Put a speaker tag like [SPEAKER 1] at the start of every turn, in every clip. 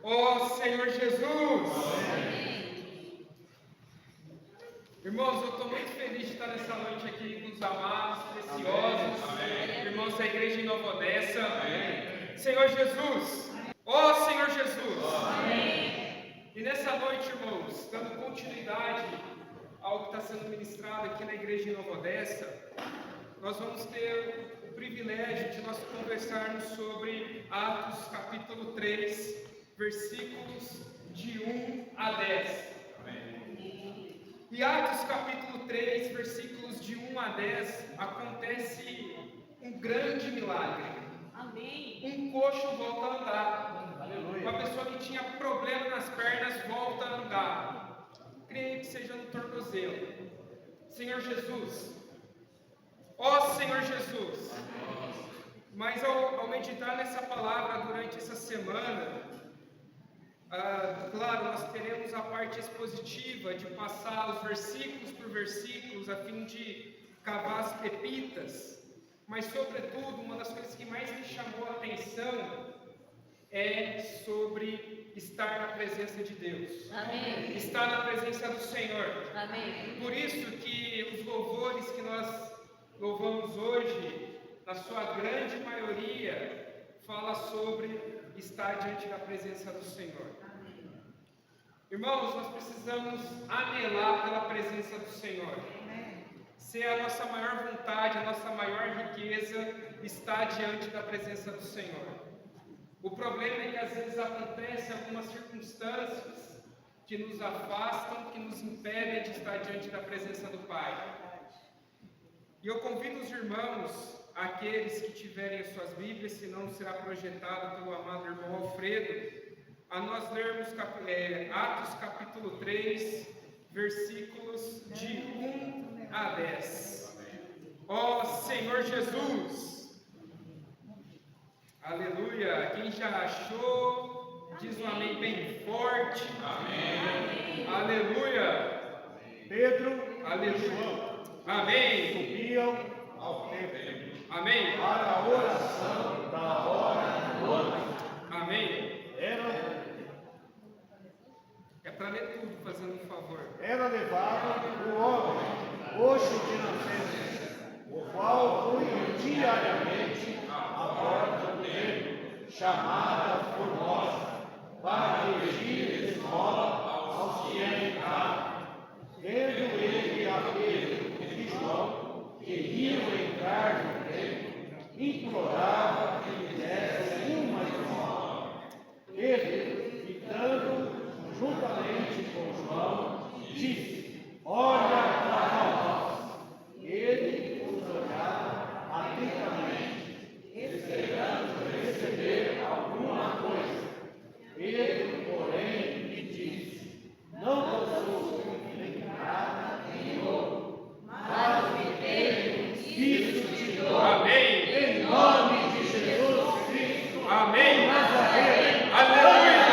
[SPEAKER 1] Ó Senhor Jesus!
[SPEAKER 2] Amém.
[SPEAKER 1] Irmãos, eu estou muito feliz de estar nessa noite aqui com os amados, preciosos, irmãos da igreja em Nova Odessa. Senhor Jesus! Ó Senhor Jesus!
[SPEAKER 2] Amém.
[SPEAKER 1] E nessa noite, irmãos, dando continuidade ao que está sendo ministrado aqui na igreja em Nova Odessa, nós vamos ter o privilégio de nós conversarmos sobre Atos capítulo 3, versículos de 1 a 10. E Atos capítulo 3, versículos de 1 a 10, acontece um grande milagre.
[SPEAKER 2] Amém.
[SPEAKER 1] Um coxo volta a andar.
[SPEAKER 3] Aleluia.
[SPEAKER 1] Uma pessoa que tinha problema nas pernas volta a andar. Creio que seja no tornozelo. Senhor Jesus. Ó Senhor Jesus. Mas ao meditar nessa palavra durante essa semana, claro, nós teremos a parte expositiva de passar os versículos por versículos a fim de cavar as pepitas, mas sobretudo uma das coisas que mais me chamou a atenção é sobre estar na presença de Deus.
[SPEAKER 2] Amém.
[SPEAKER 1] Estar na presença do Senhor.
[SPEAKER 2] Amém.
[SPEAKER 1] Por isso que os louvores que nós louvamos hoje, na sua grande maioria, fala sobre estar diante da presença do Senhor. Irmãos, nós precisamos anelar pela presença do Senhor. Ser a nossa maior vontade, a nossa maior riqueza, estar diante da presença do Senhor. O problema é que às vezes acontecem algumas circunstâncias que nos afastam, que nos impedem de estar diante da presença do Pai. E eu convido os irmãos, aqueles que tiverem as suas Bíblias, se não será projetado pelo amado irmão Alfredo, a nós lermos Atos capítulo 3, versículos de 1 a 10. Ó Senhor Jesus! Aleluia! Quem já achou, diz um amém bem forte. Amém. Aleluia!
[SPEAKER 3] Pedro
[SPEAKER 1] Aleluia.
[SPEAKER 3] e João
[SPEAKER 1] Amém.
[SPEAKER 3] subiam ao templo
[SPEAKER 1] Amém.
[SPEAKER 3] para a oração da hora do ano.
[SPEAKER 1] Amém.
[SPEAKER 3] Era
[SPEAKER 1] para ler tudo, fazendo um favor.
[SPEAKER 3] Era levado o homem, coxo de nascença, o qual punha diariamente à porta do templo, chamada Formosa, para pedir esmola aos que entravam. Vendo ele a Pedro e João, que iam entrar no templo, implorava que lhe desse uma esmola. Pedro, fitando juntamente com João, disse: olha para nós. Ele os olhava atentamente, esperando receber alguma coisa. Pedro, porém, lhe disse: não possuo nem prata nem ouro, mas o que tenho, isso te dou.
[SPEAKER 1] Amém.
[SPEAKER 3] Em nome de Jesus Cristo.
[SPEAKER 1] Amém.
[SPEAKER 3] Nazareno.
[SPEAKER 1] Aleluia.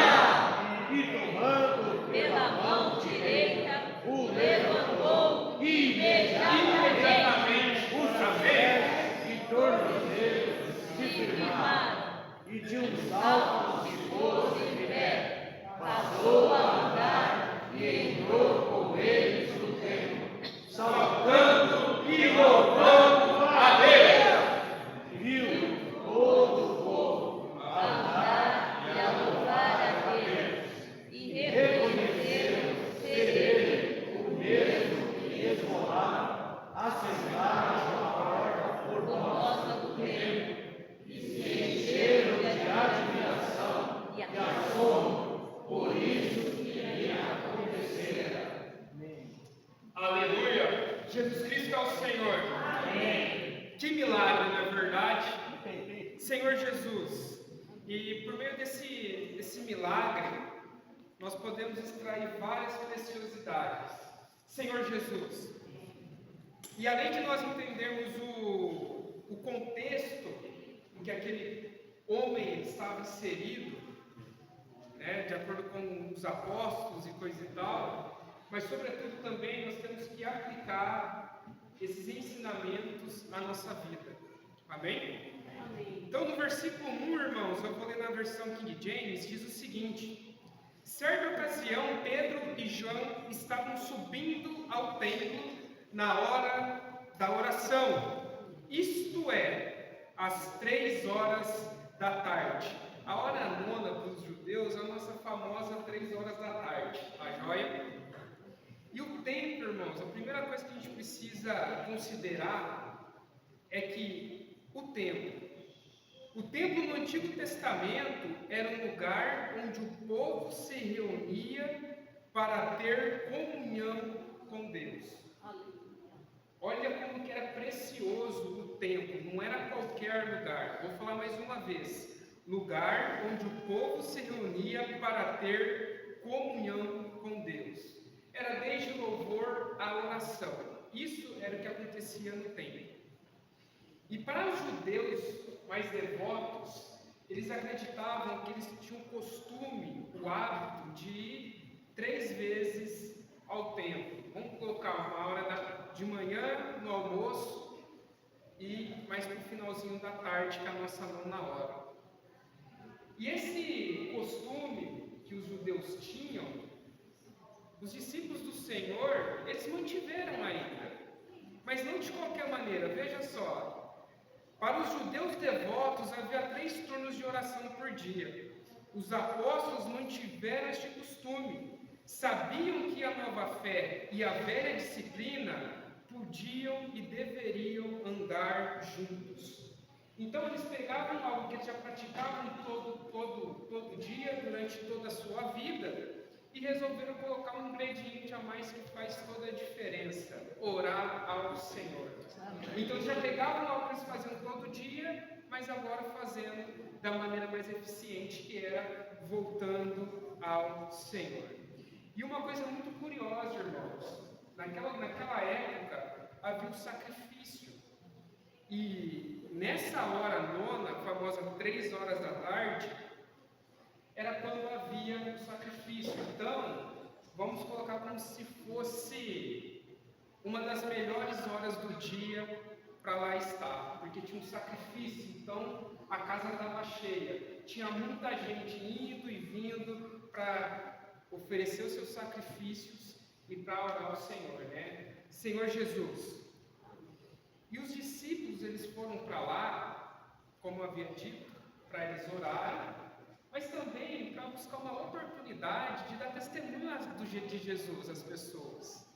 [SPEAKER 3] E tomando
[SPEAKER 2] Pela mão direita,
[SPEAKER 3] o
[SPEAKER 2] levantou imediatamente
[SPEAKER 3] os seus pés e tornozelos se firmaram, e de um salto se pôs em pé, passou a andar e entrou com eles no templo, saltando e louvando a Deus. Viu todo o povo andar
[SPEAKER 2] e a louvar a Deus, e
[SPEAKER 3] reconheceram ser ele o mesmo que esmolava, assentaram a porta formosa do templo, e se encheram de admiração e assombro por isso que lhe acontecera.
[SPEAKER 1] Aleluia. Jesus Cristo é o Senhor.
[SPEAKER 2] Amém.
[SPEAKER 1] Que milagre, não é verdade? Senhor Jesus. E por meio desse milagre, nós podemos extrair várias preciosidades. Senhor Jesus. E além de nós entendermos o contexto em que aquele homem estava inserido, né, de acordo com os apóstolos e coisa e tal, mas sobretudo também nós temos que aplicar esses ensinamentos à nossa vida. Amém? Então, no versículo 1, irmãos, eu vou ler na versão King James, diz o seguinte: certa ocasião, Pedro e João estavam subindo ao templo na hora da oração, isto é, às 3 horas da tarde. A hora nona para os judeus é a nossa famosa 3 horas da tarde, tá joia? E o templo, irmãos, a primeira coisa que a gente precisa considerar é que o templo no Antigo Testamento era um lugar onde o povo se reunia para ter comunhão com Deus. Olha como que era precioso o templo, não era qualquer lugar. Vou falar mais uma vez: lugar onde o povo se reunia para ter comunhão com Deus. Era desde o louvor à oração. Isso era o que acontecia no templo. E para os judeus mais devotos, eles acreditavam que eles tinham o costume, o hábito de ir 3 vezes ao templo. Vamos colocar uma hora de manhã no almoço e mais para o finalzinho da tarde, que é a nossa nona hora. E esse costume que os judeus tinham, os discípulos do Senhor, eles mantiveram ainda, mas não de qualquer maneira. Veja só, para os judeus devotos havia 3 turnos de oração por dia. Os apóstolos mantiveram este costume, sabiam que a nova fé e a velha disciplina podiam e deveriam andar juntos. Então eles pegavam algo que eles já praticavam todo dia, durante toda a sua vida, e resolveram colocar um ingrediente a mais que faz toda a diferença: orar ao Senhor. Então eles já pegavam algo que eles faziam todo dia, mas agora fazendo da maneira mais eficiente, que era voltando ao Senhor. E uma coisa muito curiosa, irmãos, naquela época havia o sacrifício. E nessa hora nona, a famosa 3 horas da tarde, era quando havia o sacrifício. Então, vamos colocar como se fosse uma das melhores horas do dia para lá estar, porque tinha um sacrifício, então a casa estava cheia, tinha muita gente indo e vindo para oferecer os seus sacrifícios e para orar ao Senhor, né? Senhor Jesus. E os discípulos, eles foram para lá, como havia dito, para eles orarem, mas também para buscar uma oportunidade de dar testemunho de Jesus às pessoas.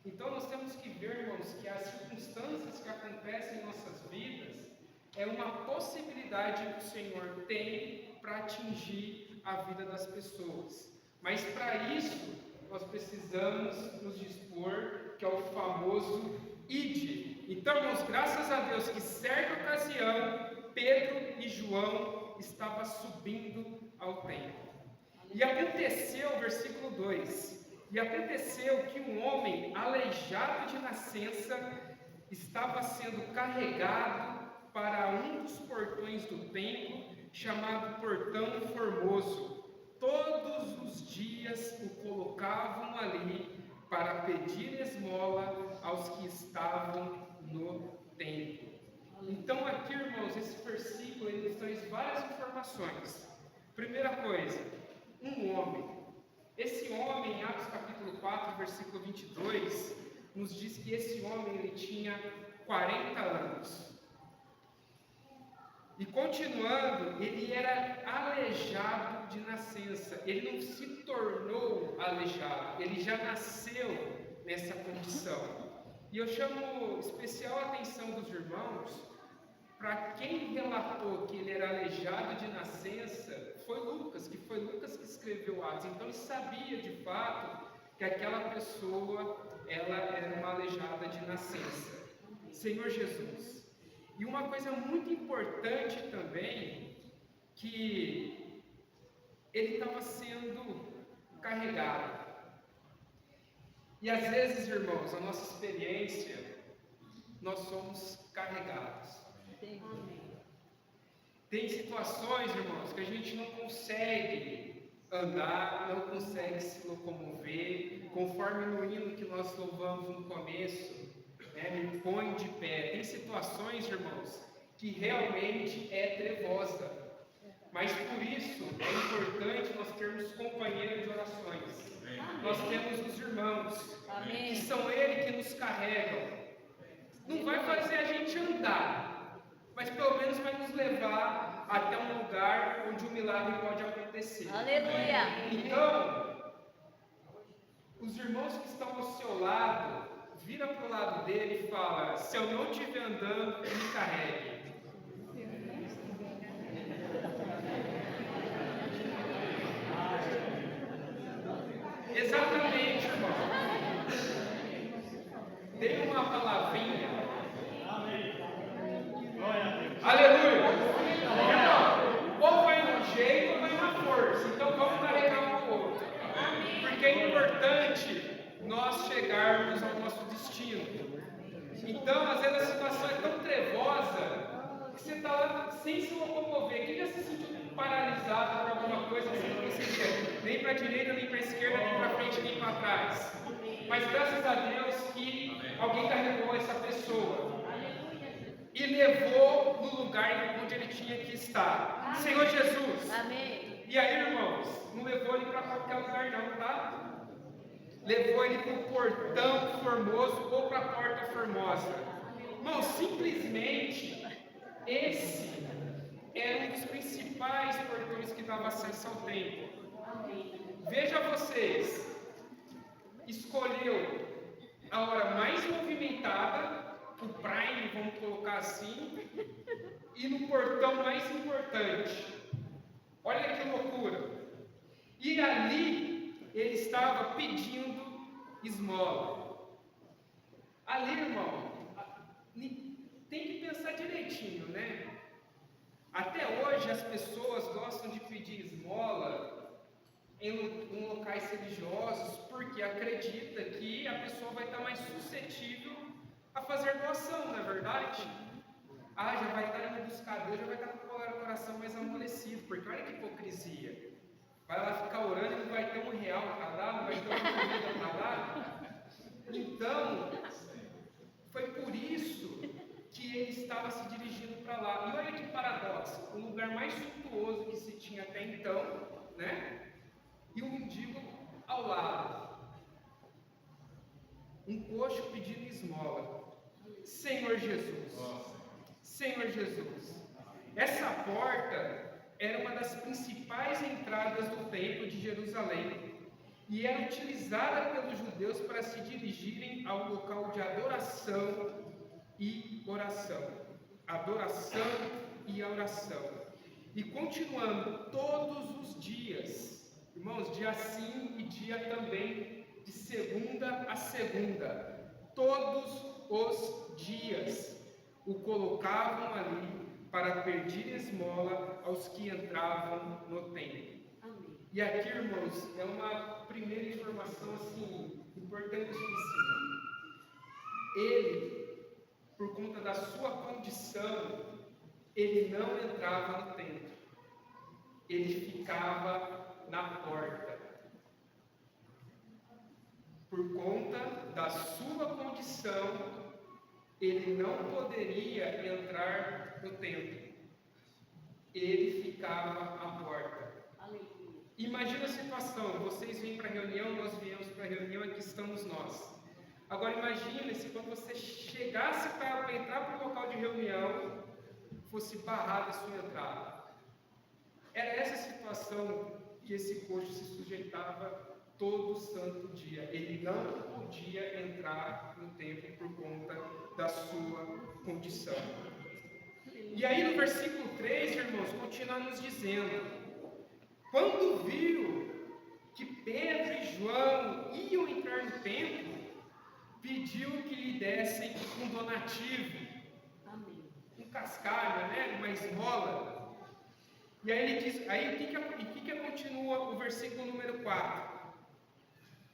[SPEAKER 1] Então nós temos que ver, irmãos, que as circunstâncias que acontecem em nossas vidas é uma possibilidade que o Senhor tem para atingir a vida das pessoas. Mas para isso nós precisamos nos dispor, que é o famoso ide. Então, irmãos, graças a Deus que certa ocasião Pedro e João estavam subindo ao templo. E aconteceu, versículo 2, e aconteceu que um homem aleijado de nascença estava sendo carregado para um dos portões do templo, chamado Portão Formoso. Todos os dias o colocavam ali para pedir esmola aos que estavam no templo. Então aqui, irmãos, esse versículo ele nos traz várias informações. Primeira coisa, um homem. Esse homem, em Atos capítulo 4, versículo 22, nos diz que esse homem ele tinha 40 anos. E continuando, ele era aleijado de nascença. Ele não se tornou aleijado, ele já nasceu nessa condição. E eu chamo especial a atenção dos irmãos para quem relatou que ele era aleijado de nascença, foi Lucas que escreveu Atos. Então ele sabia de fato que aquela pessoa ela era uma aleijada de nascença. Senhor Jesus. E uma coisa muito importante também, que ele estava sendo carregado. E às vezes, irmãos, a nossa experiência, nós somos carregados. Tem situações, irmãos, que a gente não consegue andar, não consegue se locomover, conforme no hino que nós louvamos no começo, me põe de pé. Tem situações, irmãos, que realmente é trevosa. Mas por isso é importante nós termos companheiros de orações. Nós temos os irmãos, que são eles que nos carregam. Não vai fazer a gente andar, mas pelo menos vai nos levar até um lugar onde o milagre pode acontecer.
[SPEAKER 2] Aleluia.
[SPEAKER 1] Então, os irmãos que estão ao seu lado, vira para o lado dele e fala: se eu não estiver andando, me carregue. Exatamente, irmão. Tem uma palavrinha. Aleluia. Ou vai no jeito ou vai na força. Então vamos carregar um ao outro. Porque é importante nós chegarmos ao nosso destino. Então, às vezes a situação é tão trevosa que você está lá sem se locomover. Quem já se sentiu paralisado por alguma coisa que você não conseguia nem para a direita, nem para a esquerda, nem para frente, nem para trás? Mas graças a Deus que alguém carregou essa pessoa e levou no lugar onde ele tinha que estar. Amém. Senhor Jesus.
[SPEAKER 2] Amém.
[SPEAKER 1] E aí, irmãos, não levou ele para qualquer lugar não, tá? Levou ele para o portão formoso ou para a porta formosa. Irmãos, simplesmente esse era um dos principais portões que dava acesso ao templo. Veja vocês, escolheu a hora mais movimentada, o prime, vamos colocar assim, e no portão mais importante. Olha que loucura! E ali ele estava pedindo esmola. Ali, irmão, tem que pensar direitinho, né? Até hoje as pessoas gostam de pedir esmola em locais religiosos porque acredita que a pessoa vai estar mais suscetível a fazer doação, não é verdade? Já vai estar indo buscar Deus, já vai estar com o coração mais amolecido, porque olha que hipocrisia. Vai lá ficar orando e não vai ter R$1 para dar, não vai ter uma comida para dar. Então, foi por isso que ele estava se dirigindo para lá. E olha que paradoxo, o lugar mais suntuoso que se tinha até então, né? E um mendigo ao lado. Um coxo pedindo esmola. Senhor Jesus. Senhor Jesus. Essa porta era uma das principais entradas do templo de Jerusalém e era utilizada pelos judeus para se dirigirem ao local de adoração e oração. Adoração e oração. E continuando todos os dias, irmãos, dia sim e dia também, de segunda a segunda, todos os dias, o colocavam ali para pedir esmola aos que entravam no templo. Amém. E aqui, irmãos, é uma primeira informação assim importantíssima. Ele, por conta da sua condição, ele não entrava no templo. Ele ficava na porta. Por conta da sua condição, ele não poderia entrar no templo. Ele ficava à porta. Imagina a situação, vocês vêm para a reunião, nós viemos para a reunião, aqui estamos nós. Agora imagine se quando você chegasse para entrar para o local de reunião, fosse barrada a sua entrada. Era essa situação que esse coxo se sujeitava todo santo dia. Ele não podia entrar no templo por conta da sua condição. E aí no versículo 3, irmãos, continua nos dizendo: quando viu que Pedro e João iam entrar no templo, pediu que lhe dessem um donativo, um cascalho, né? Uma esmola. E aí ele diz, o que continua o versículo número 4?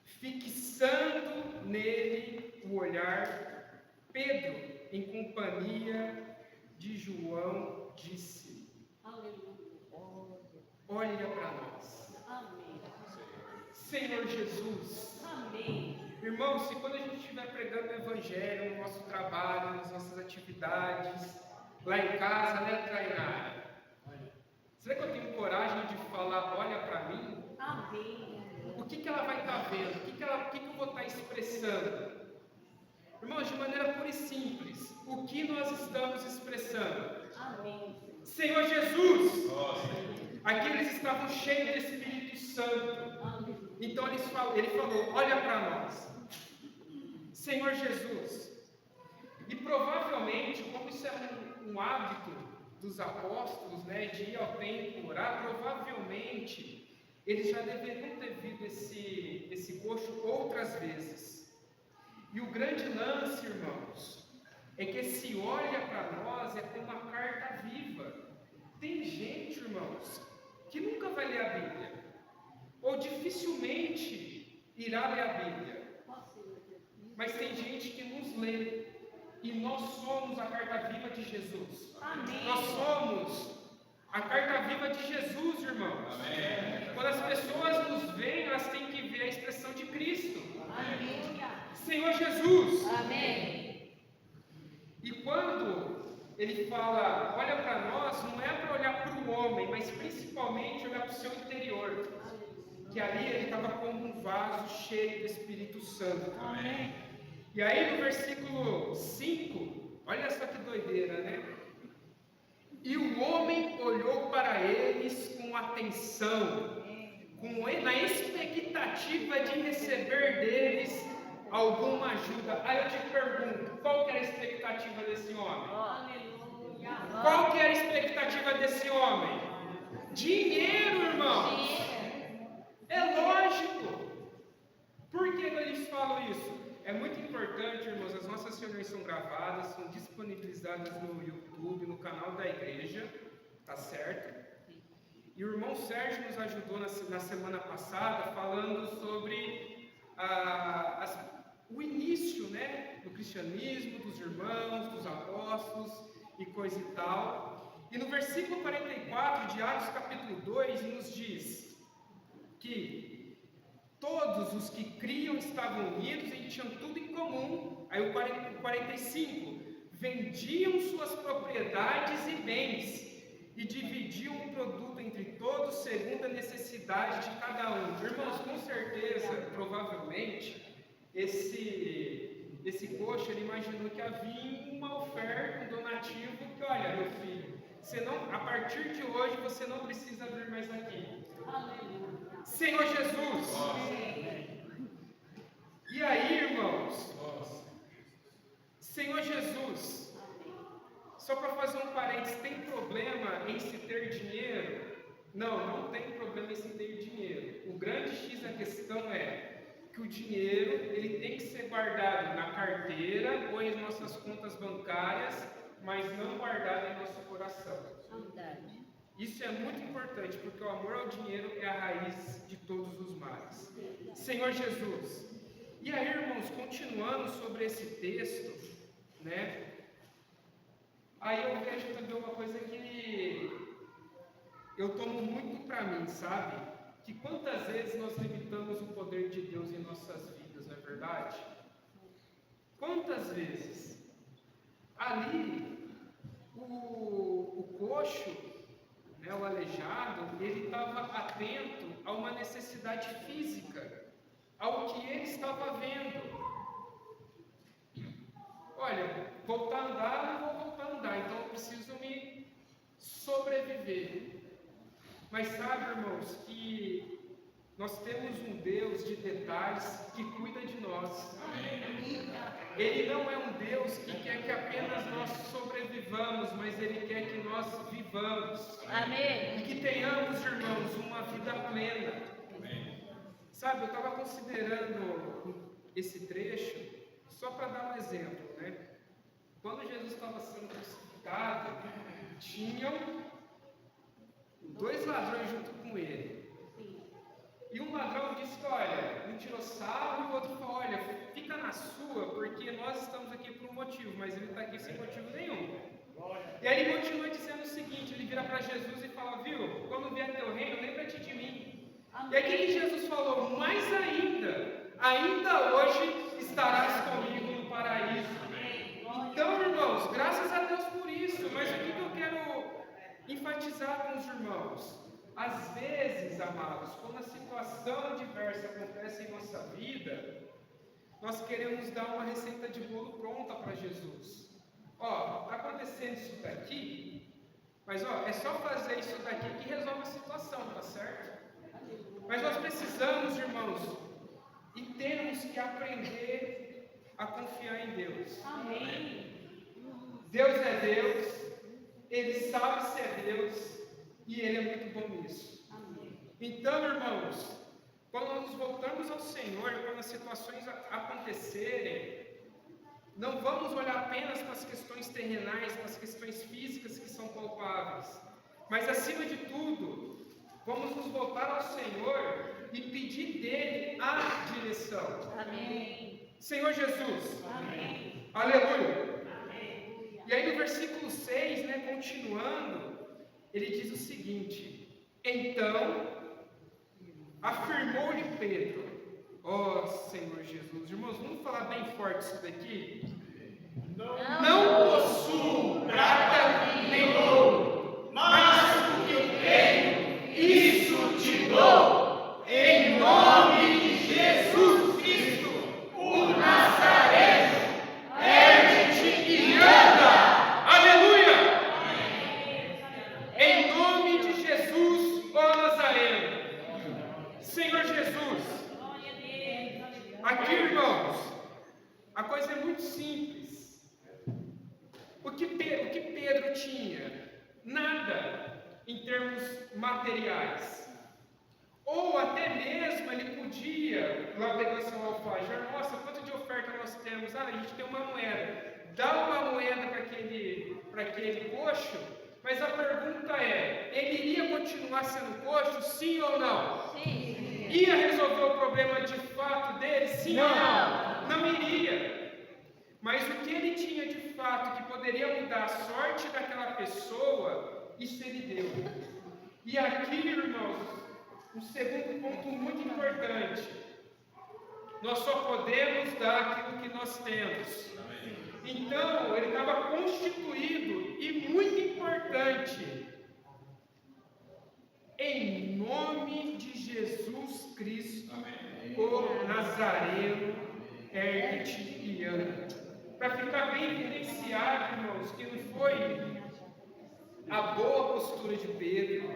[SPEAKER 1] Fixando nele o olhar, Pedro, em companhia de João, disse: olha para nós. Amém. Senhor Jesus. Amém. Irmãos, se quando a gente estiver pregando o Evangelho no nosso trabalho, nas nossas atividades, lá em casa, né, Tainara? Será que eu tenho coragem de falar, olha para mim?
[SPEAKER 2] Amém.
[SPEAKER 1] O que ela vai estar vendo? O que eu vou estar expressando? Irmãos, de maneira pura e simples, o que nós estamos expressando?
[SPEAKER 2] Amém.
[SPEAKER 1] Senhor Jesus! Aqui eles estavam cheios do Espírito Santo. Então ele falou, olha para nós. Senhor Jesus. E provavelmente, como isso é um hábito dos apóstolos, né, de ir ao templo orar, provavelmente eles já deveriam ter visto esse coxo outras vezes. E o grande lance, irmãos, é que esse olha para nós é como uma carta viva. Tem gente, irmãos, que nunca vai ler a Bíblia, ou dificilmente irá ler a Bíblia. Mas tem gente que nos lê, e nós somos a carta viva de Jesus.
[SPEAKER 2] Amém.
[SPEAKER 1] Nós somos a carta viva de Jesus, irmãos.
[SPEAKER 3] Amém.
[SPEAKER 1] Quando as pessoas nos veem, elas têm que ver a expressão de Cristo.
[SPEAKER 2] Amém.
[SPEAKER 1] Senhor Jesus.
[SPEAKER 2] Amém.
[SPEAKER 1] E quando ele fala, olha para nós, não é para olhar para o homem, mas principalmente olhar para o seu interior. Que ali ele estava como um vaso cheio do Espírito Santo.
[SPEAKER 3] Amém.
[SPEAKER 1] E aí no versículo 5, olha só que doideira, né? E o homem olhou para eles com atenção, na expectativa de receber deles alguma ajuda. Aí eu te pergunto, qual que era a expectativa desse homem?
[SPEAKER 2] Aleluia.
[SPEAKER 1] Qual que era a expectativa desse homem? Dinheiro, irmãos. É lógico. Por que eles falam isso? É muito importante, irmãos, as nossas reuniões são gravadas, são disponibilizadas no YouTube, no canal da igreja, tá certo? E o irmão Sérgio nos ajudou na semana passada falando sobre o início, né, do cristianismo, dos irmãos, dos apóstolos e coisa e tal. E no versículo 44 de Atos capítulo 2 nos diz que todos os que criam estavam unidos e tinham tudo em comum. Aí o 45, vendiam suas propriedades e bens e dividiam o produto entre todos segundo a necessidade de cada um. Irmãos, com certeza, provavelmente, esse coxo, ele imaginou que havia uma oferta, um donativo, que olha, meu filho, a partir de hoje você não precisa vir mais aqui. Senhor Jesus. E aí, irmãos, Senhor Jesus, só para fazer um parênteses, tem problema em se ter dinheiro? Não tem problema em se ter dinheiro. O grande X da questão é que o dinheiro, ele tem que ser guardado na carteira ou em nossas contas bancárias, mas não guardado em nosso coração.
[SPEAKER 2] Verdade.
[SPEAKER 1] Isso é muito importante, porque o amor ao dinheiro é a raiz de todos os males. Senhor Jesus. E aí, irmãos, continuando sobre esse texto, né? Aí eu vejo também uma coisa que eu tomo muito para mim, sabe? Que quantas vezes nós limitamos o poder de Deus em nossas vidas, não é verdade? Quantas vezes? Ali, o coxo, né, o aleijado, ele estava atento a uma necessidade física, ao que ele estava vendo. Olha, voltar a andar, não vou voltar a andar, então eu preciso me sobreviver. Mas sabe, irmãos, que nós temos um Deus de detalhes que cuida de nós. Ele não é um Deus que quer que apenas nós sobrevivamos, mas Ele quer que nós vivamos.
[SPEAKER 2] Amém.
[SPEAKER 1] E que tenhamos, irmãos, uma vida plena. Sabe, eu estava considerando esse trecho, só para dar um exemplo, né? Quando Jesus estava sendo crucificado, tinham 2 ladrões junto com ele. E um ladrão disse, olha, um tirou sarro, e o outro falou, olha, fica na sua, porque nós estamos aqui por um motivo, mas ele está aqui sem motivo nenhum. E aí ele continua dizendo o seguinte, ele vira para Jesus e fala, viu, quando vier teu reino, lembra-te de mim. E aí o que Jesus falou? Mais ainda hoje estarás comigo no paraíso. Então, irmãos, graças a Deus por isso, mas o enfatizar com os irmãos. Às vezes, amados, quando a situação adversa acontece em nossa vida, nós queremos dar uma receita de bolo pronta para Jesus. Ó, está acontecendo isso daqui, mas ó, é só fazer isso daqui que resolve a situação, tá certo? Mas nós precisamos, irmãos, e temos que aprender a confiar em Deus.
[SPEAKER 2] Amém.
[SPEAKER 1] Deus é Deus, Ele sabe se é Deus, e Ele é muito bom nisso. Então, irmãos, quando nós voltamos ao Senhor, quando as situações acontecerem, não vamos olhar apenas para as questões terrenais, para as questões físicas que são palpáveis, mas acima de tudo, vamos nos voltar ao Senhor e pedir dele a direção.
[SPEAKER 2] Amém.
[SPEAKER 1] Senhor Jesus.
[SPEAKER 2] Amém.
[SPEAKER 1] Aleluia.
[SPEAKER 2] Amém.
[SPEAKER 1] E aí no versículo 6, continuando, ele diz o seguinte: então afirmou-lhe Pedro, ó Senhor Jesus. Irmãos, vamos falar bem forte isso daqui? Não possuo prata nem ouro, mas o que eu tenho, isso te dou, em nome de Jesus Cristo, o Nazareno, ergue-te e anda. Aleluia! Em nome de Jesus, ó Nazareno. Senhor Jesus, aqui, irmãos, a coisa é muito simples. O que Pedro tinha? Nada em termos materiais. Ou até mesmo ele podia, lá pegando seu alfajor, nossa, quanto de oferta nós temos? Ah, a gente tem uma moeda. Dá uma moeda para aquele coxo, mas a pergunta é, ele iria continuar sendo coxo, sim ou não?
[SPEAKER 2] Sim.
[SPEAKER 1] Ia resolver o problema de fato dele, sim ou não? Não iria. Mas o que ele tinha de fato que poderia mudar a sorte daquela pessoa, isso ele deu. E aqui, irmãos, um segundo ponto muito importante. Nós só podemos dar aquilo que nós temos. Então, ele estava constituído e muito importante. Em nome de Jesus Cristo, o Nazareno, ergue-te e anda. Para ficar bem evidenciado, irmãos, que não foi a boa postura de Pedro,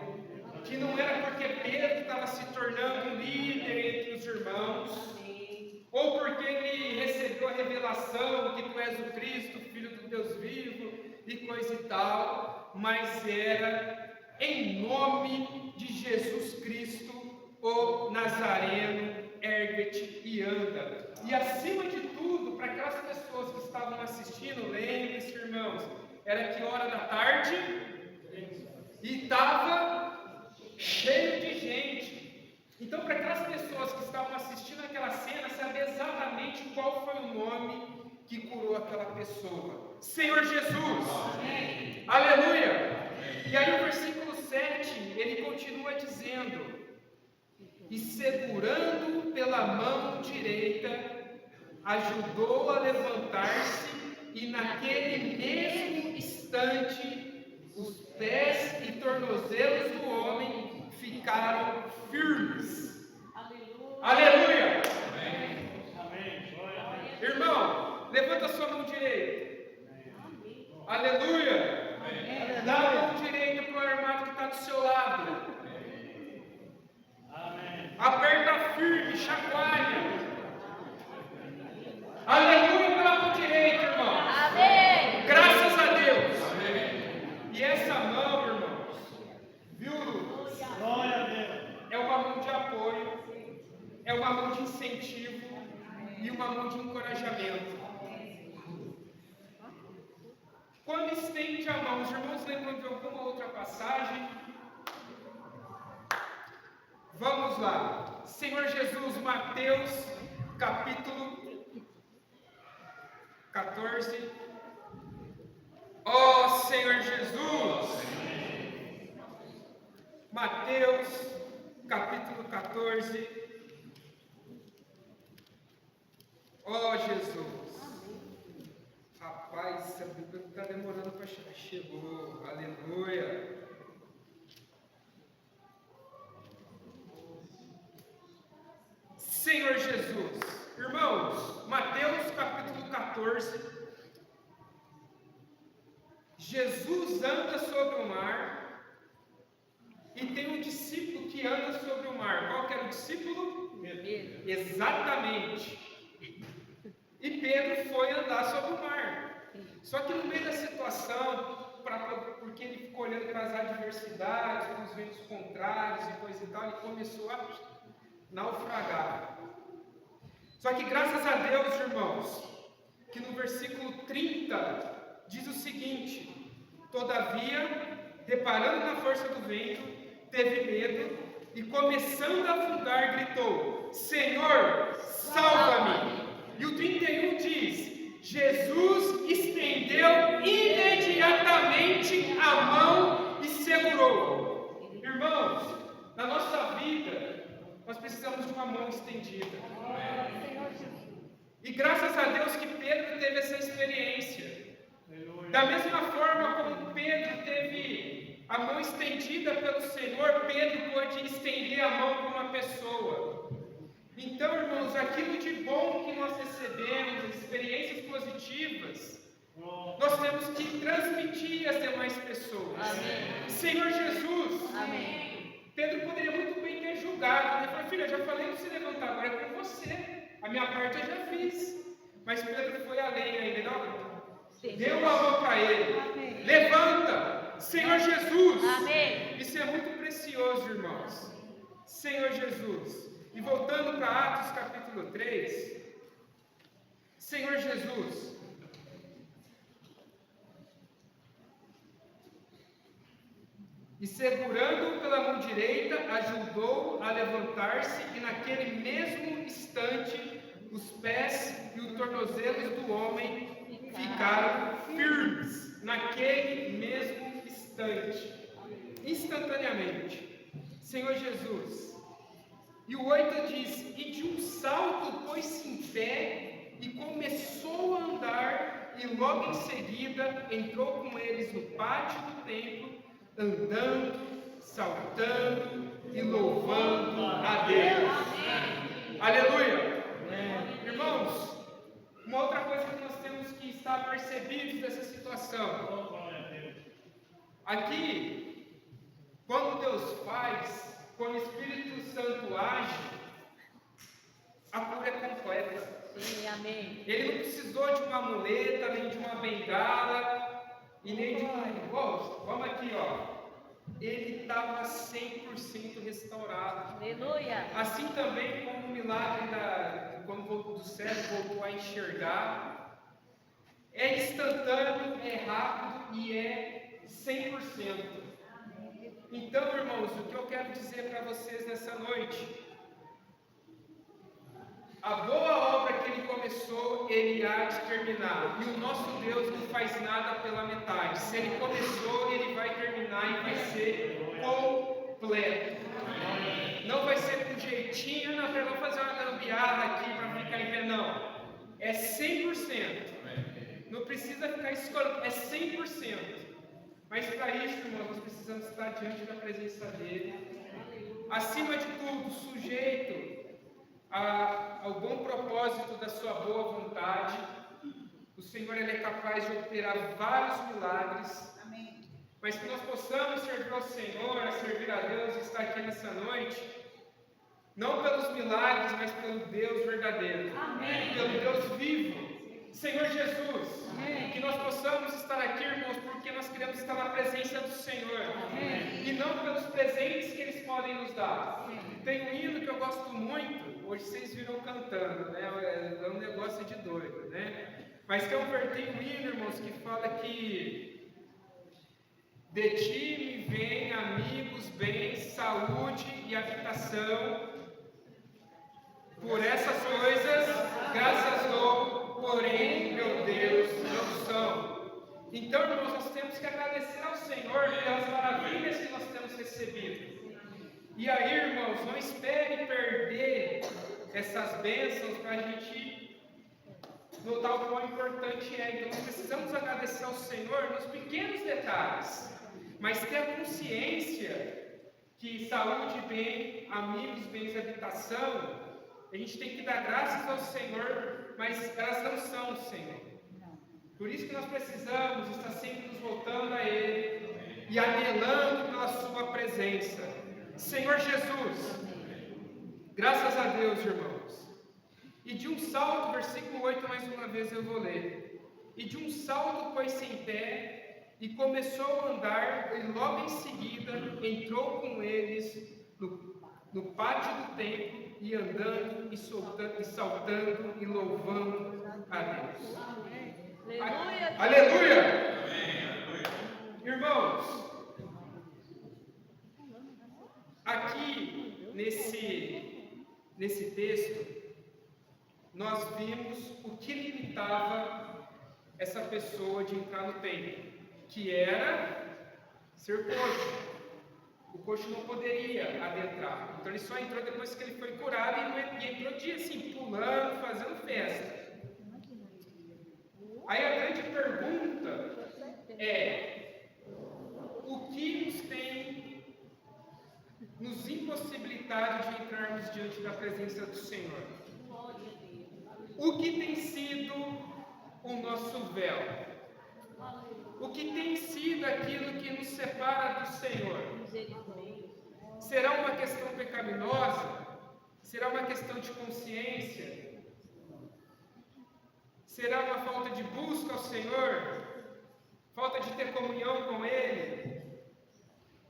[SPEAKER 1] que não era porque Pedro estava se tornando líder entre os irmãos, ou porque ele recebeu a revelação que tu és o Cristo, Filho do Deus vivo, e coisa e tal, mas era em nome de Jesus Cristo, o Nazareno, ergue-te e anda. E acima de tudo, para aquelas pessoas que estavam assistindo, lembre-se, irmãos, era que hora da tarde? E estava cheio de gente. Então, para aquelas pessoas que estavam assistindo aquela cena, saber exatamente qual foi o nome que curou aquela pessoa. Senhor Jesus. Amém. Aleluia. Amém. E aí o versículo 7, ele continua dizendo: e segurando pela mão direita, ajudou a levantar-se, e naquele mesmo instante, os pés e tornozelos do homem ficaram firmes. Aleluia! Aleluia. Amém. Irmão, levanta sua mão direita. Amém. Aleluia! Amém. Dá a mão direita para o armado que está do seu lado. Amém. Aperta firme, chacoalha. Aleluia pela mão direita, irmão. Amém. Graças a Deus. Amém. E essa mão, irmãos, viu, Lucas? Glória a Deus. É uma mão de apoio, é uma mão de incentivo e uma mão de encorajamento. Quando estende a mão, os irmãos lembram de alguma outra passagem? Vamos lá. Senhor Jesus, Mateus, capítulo 14. Ó Senhor Jesus. Mateus, capítulo 14. Ó Jesus. Rapaz, essa Bíblia está demorando para chegar. Chegou. Aleluia. Senhor Jesus. Irmãos, Mateus capítulo 14. Jesus anda sobre o mar e tem um discípulo que anda sobre o mar. Qual que era o discípulo?
[SPEAKER 2] Pedro.
[SPEAKER 1] Exatamente. E Pedro foi andar sobre o mar. Só que no meio da situação, porque ele ficou olhando para as adversidades, para os ventos contrários e coisa e tal, ele começou a naufragar. Só que graças a Deus, irmãos, que no versículo 30 diz o seguinte: todavia, reparando na força do vento, teve medo e, começando a afundar, gritou: Senhor, salva-me! E o 31 diz: Jesus estendeu imediatamente a mão e segurou. Irmãos, na nossa vida, nós precisamos de uma mão estendida. E graças a Deus que Pedro teve essa experiência. Da mesma forma como Pedro teve a mão estendida pelo Senhor, Pedro pôde estender a mão para uma pessoa. Então, irmãos, aquilo de bom que nós recebemos, experiências positivas, nós temos que transmitir às demais pessoas.
[SPEAKER 2] Amém.
[SPEAKER 1] Senhor Jesus,
[SPEAKER 2] Amém.
[SPEAKER 1] Pedro poderia muito bem ter julgado. Ele falou: filha, eu já falei para você levantar, agora é com você. A minha parte eu já fiz. Mas Pedro foi além ainda, não? Deu a mão para ele.
[SPEAKER 2] Amém.
[SPEAKER 1] Levanta, Senhor Jesus.
[SPEAKER 2] Amém.
[SPEAKER 1] Isso é muito precioso, irmãos. Senhor Jesus. E voltando para Atos capítulo 3. Senhor Jesus. E segurando-o pela mão direita, ajudou-o a levantar-se, e naquele mesmo instante os pés e os tornozelos do homem ficaram firmes. Naquele mesmo instante, instantaneamente. Senhor Jesus. E o 8 diz: e de um salto pôs-se em pé e começou a andar, e logo em seguida entrou com eles no pátio do templo, andando, saltando e louvando a Deus.
[SPEAKER 2] Amém.
[SPEAKER 1] Aleluia! Irmãos, uma outra coisa que nós temos que estar percebidos dessa situação. Aqui, quando Deus faz, quando o Espírito Santo age, a cura é completa.
[SPEAKER 2] Sim, amém.
[SPEAKER 1] Ele não precisou de uma muleta, nem de uma bengala, e nem de um... Oh, vamos aqui, ó. Ele estava 100% restaurado.
[SPEAKER 2] Aleluia.
[SPEAKER 1] Assim também como o milagre quando do cego voltou a enxergar, é instantâneo, é rápido e é 100%. Então, irmãos, o que eu quero dizer para vocês nessa noite: a boa obra que Ele começou, Ele há de terminar. E o nosso Deus não faz nada pela metade. Se Ele começou, Ele vai terminar e vai ser completo. Não vai ser com jeitinho, não, para fazer uma gambiarra aqui para ficar em pé, não. É 100%. Não precisa ficar escolhendo, é 100%. Mas para isso, irmãos, nós precisamos estar diante da presença dEle. Acima de tudo, sujeito ao bom propósito da sua boa vontade. O Senhor, Ele é capaz de operar vários milagres. Amém. Mas que nós possamos servir ao Senhor, servir a Deus e estar aqui nessa noite, não pelos milagres, mas pelo Deus verdadeiro. Amém. Pelo Deus vivo. Senhor Jesus, amém. Que nós possamos estar aqui, irmãos, porque nós queremos estar na presença do Senhor. Amém. E não pelos presentes que Eles podem nos dar. Amém. Tem um hino que eu gosto muito, hoje vocês viram cantando, né? É um negócio de doido, né? Mas tem um hino, irmãos, que fala que de ti me vem amigos, bens, saúde e habitação. Por essas coisas, graças dou, porém, meu Deus, não são. Então, irmãos, nós temos que agradecer ao Senhor pelas maravilhas que nós temos recebido. E aí, irmãos, não espere perder essas bênçãos para a gente notar o quão importante é. Então, nós precisamos agradecer ao Senhor nos pequenos detalhes, mas ter a consciência que saúde, bem, amigos, bens e habitação A gente tem que dar graças ao Senhor, mas elas não são o Senhor. Por isso que nós precisamos estar sempre nos voltando a Ele e anelando pela Sua presença. Senhor Jesus, graças a Deus, irmãos. E de um salto, versículo 8, mais uma vez eu vou ler. E de um salto pôs-se em pé e começou a andar, e logo em seguida entrou com eles no pátio do templo, e andando, e saltando, e louvando a Deus.
[SPEAKER 2] Aleluia.
[SPEAKER 1] Aleluia! Irmãos, aqui nesse texto, nós vimos o que limitava essa pessoa de entrar no templo, que era ser coxo. O coxo não poderia adentrar, então ele só entrou depois que ele foi curado e entrou assim, pulando, fazendo festa. Aí a grande pergunta é: o que nos tem nos impossibilitado de entrarmos diante da presença do Senhor? O que tem sido o nosso véu? O que tem sido aquilo que nos separa do Senhor? Será uma questão pecaminosa? Será uma questão de consciência? Será uma falta de busca ao Senhor? Falta de ter comunhão com Ele?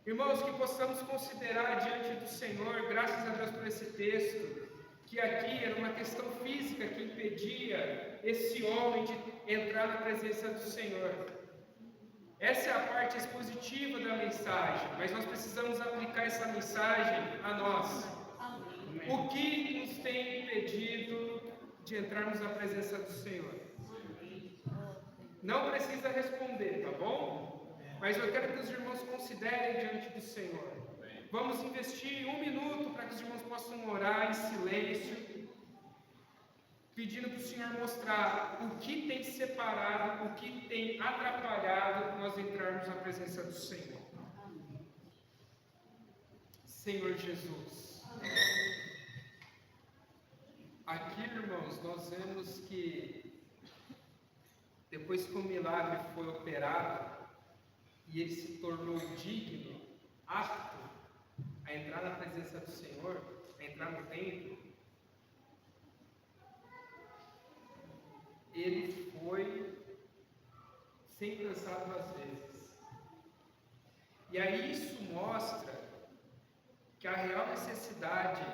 [SPEAKER 1] Irmãos, que possamos considerar diante do Senhor, graças a Deus por esse texto, que aqui era uma questão física que impedia esse homem de entrar na presença do Senhor. Essa é a parte expositiva da mensagem, mas nós precisamos aplicar essa mensagem a nós. O que nos tem impedido de entrarmos na presença do Senhor? Não precisa responder, tá bom? Mas eu quero que os irmãos considerem diante do Senhor. Vamos investir 1 minuto para que os irmãos possam orar em silêncio, pedindo para o Senhor mostrar o que tem separado, o que tem atrapalhado nós entrarmos na presença do Senhor. Senhor Jesus, aqui, irmãos, nós vemos que depois que o milagre foi operado e ele se tornou digno, apto a entrar na presença do Senhor, a entrar no templo, ele foi sem cansar 2 vezes. E aí isso mostra que a real necessidade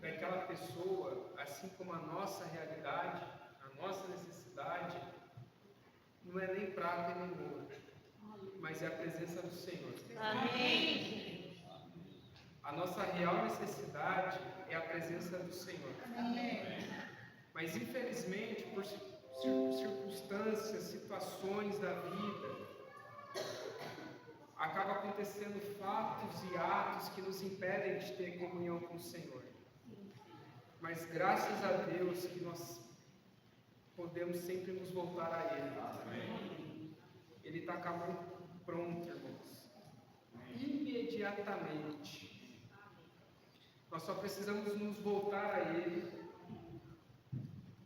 [SPEAKER 1] daquela pessoa, assim como a nossa realidade, a nossa necessidade, não é nem prata e nem ouro, mas é a presença do Senhor.
[SPEAKER 2] Amém.
[SPEAKER 1] A nossa real necessidade é a presença do Senhor.
[SPEAKER 2] Amém.
[SPEAKER 1] Mas infelizmente, por circunstâncias, situações da vida, acaba acontecendo fatos e atos que nos impedem de ter comunhão com o Senhor. Mas graças a Deus que nós podemos sempre nos voltar a Ele. Amém. Ele está com a mão pronta, irmãos. Imediatamente. Nós só precisamos nos voltar a Ele,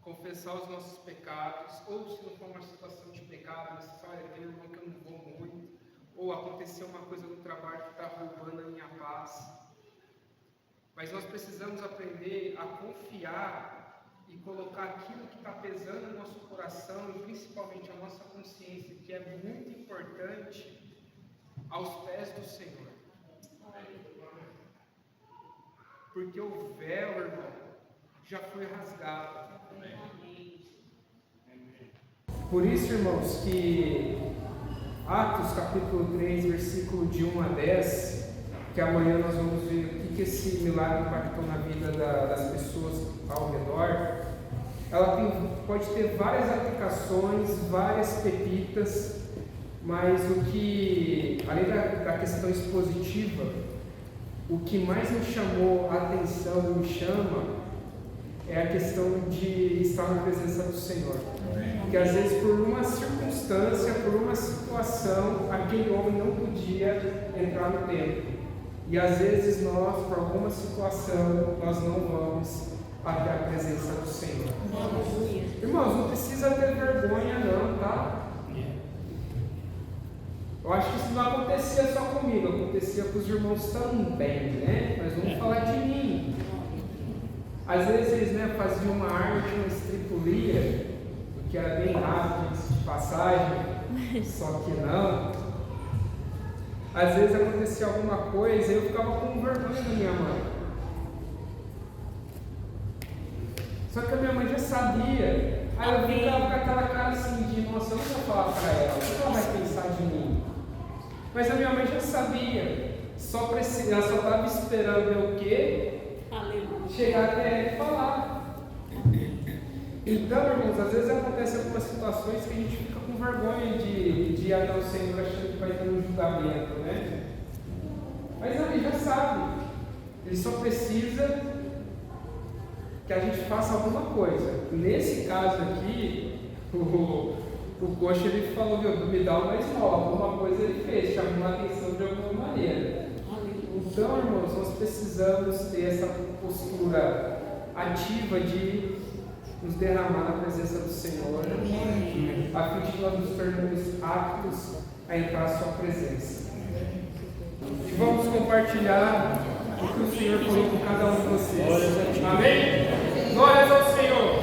[SPEAKER 1] confessar os nossos pecados, ou se não for uma situação de pecado, mas olha, tem um irmão que eu não vou muito, ou aconteceu uma coisa no trabalho que está roubando a minha paz. Mas nós precisamos aprender a confiar e colocar aquilo que está pesando no nosso coração, e principalmente a nossa consciência, que é muito importante, aos pés do Senhor. Porque o véu, irmão, já foi rasgado. Por isso, irmãos, que Atos capítulo 3, versículo de 1 a 10, que amanhã nós vamos ver o que esse milagre impactou na vida das pessoas ao redor, ela pode ter várias aplicações, várias pepitas, mas o que, além da questão expositiva, o que mais me chamou a atenção e me chama é a questão de estar na presença do Senhor. Porque às vezes por uma circunstância, por uma situação, aquele homem não podia entrar no templo. E às vezes nós, por alguma situação, nós não vamos até a presença do Senhor. Irmãos, não precisa ter vergonha não, tá? Eu acho que isso não acontecia só comigo, acontecia com os irmãos também, né? Mas vamos falar de mim. Às vezes, né, faziam uma arte, uma estripulia, que era bem rápido de passagem, só que não. Às vezes acontecia alguma coisa e eu ficava com vergonha da minha mãe. Só que a minha mãe já sabia. Aí eu ficava com aquela cara assim de, nossa, eu não vou falar para ela, o que ela vai pensar de mim? Mas a minha mãe já sabia. Ela só estava esperando eu o quê? Chegar até ele e falar. Então, irmãos, às vezes acontecem algumas situações que a gente fica com vergonha de ir até o Senhor achando que vai ter um julgamento, né? Mas ele já sabe. Ele só precisa que a gente faça alguma coisa. Nesse caso aqui, o coxa ele falou, me dá uma esmola, alguma coisa ele fez, chamou a atenção de alguma maneira. Então, irmãos, nós precisamos ter essa postura ativa de nos derramar na presença do Senhor, a fim de que nós nos tornemos aptos a entrar à sua presença. E vamos compartilhar o que o Senhor falou com cada um de vocês. Amém? Glórias ao Senhor!